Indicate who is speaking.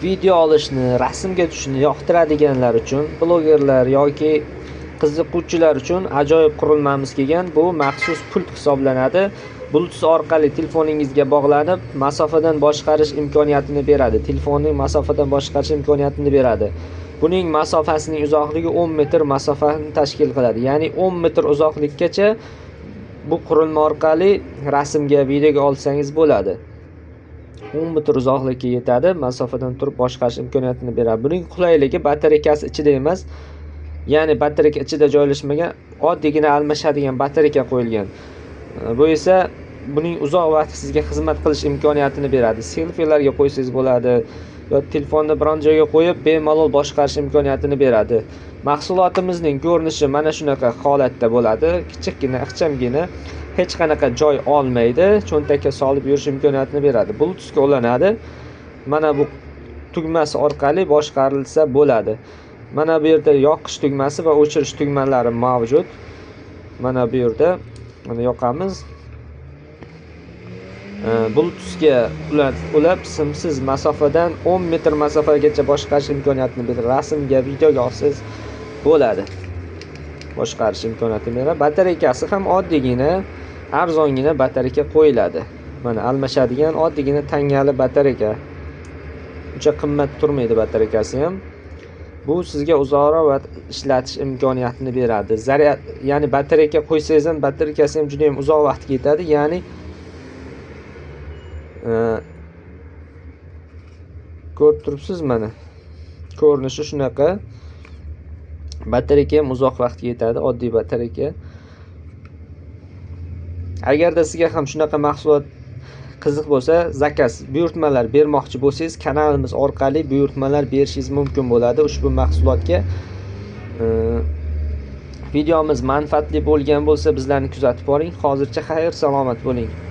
Speaker 1: video olishni, rasmga tushishni yoqtiradiganlar uchun, blogerlar yoki qiziquvchilar uchun ajoyib qurilmamiz kelgan. Bu maxsus pult hisoblanadi. Bluetooth orqali telefoningizga bog'lanib, masofadan boshqarish imkoniyatini beradi. Telefonning masofadan boshqarish imkoniyatini beradi. Buning masofasining uzoqligi 10 metr masofani tashkil qiladi. Ya'ni 10 metr uzoqlikkacha bu qurilma orqali rasmga, videoga olsangiz bo'ladi. 10 metr uzoqlikka yetadi, masofadan turib boshqarish imkoniyatini beradi. Buning qulayligi batareykasi ichida emas, ya'ni batareyka ichida joylashmagan, oddiygina almashadigan batareyka qo'yilgan. Bu esa buning uzoq vaqt sizga xizmat qilish imkoniyatini beradi. Selfilarga qo'ysangiz bo'ladi yoki telefonni biron joyga qo'yib bemalol boshqarish imkoniyatini beradi. Mahsulotimizning ko'rinishi mana shunaqa holatda bo'ladi. Kichikgina, ixchamgina, hech qanaqa joy olmaydi, cho'ntakka solib yurish imkoniyatini beradi. Bluetoothga ulanadi. Mana bu tugmasi orqali boshqarilsa bo'ladi. Mana bu yerda yoqish tugmasi va o'chirish tugmalari mavjud. Mana bu yerda mana yoqamiz. Bluetoothga ulab simsiz masofadan 10 metr masofagacha boshqarish imkoniyatini beradi. Rasmga, videoga olsangiz bo'ladi. Boshqarish imkoniyatini beradi. Batareykasi ham oddiygina, arzongina batareyka qo'yiladi. Mana almashadigan oddiygina tangali batareyka. Uncha qimmat turmaydi batareykasi ham. Bu sizga uzoqroq vaqt ishlatish imkoniyatini beradi. Zaryad, ya'ni batareyka qo'ysangiz ham batareykasi ham juda ham uzoq vaqtga yetadi. Ya'ni ko'rib turibsiz mana. Ko'rinishi shunaqa. Batareyka ham uzoq vaqtga yetadi, oddiy batareyka. Agarda sizga ham shunaqa mahsulot qiziq bo'lsa, zakaz, buyurtmalar bermoqchi bo'lsangiz, kanalimiz orqali buyurtmalar berishingiz mumkin bo'ladi ushbu mahsulotga. Videomiz manfaatli bo'lgan bo'lsa, bizlarni kuzatib boring. Hozircha xayr, salomat bo'ling.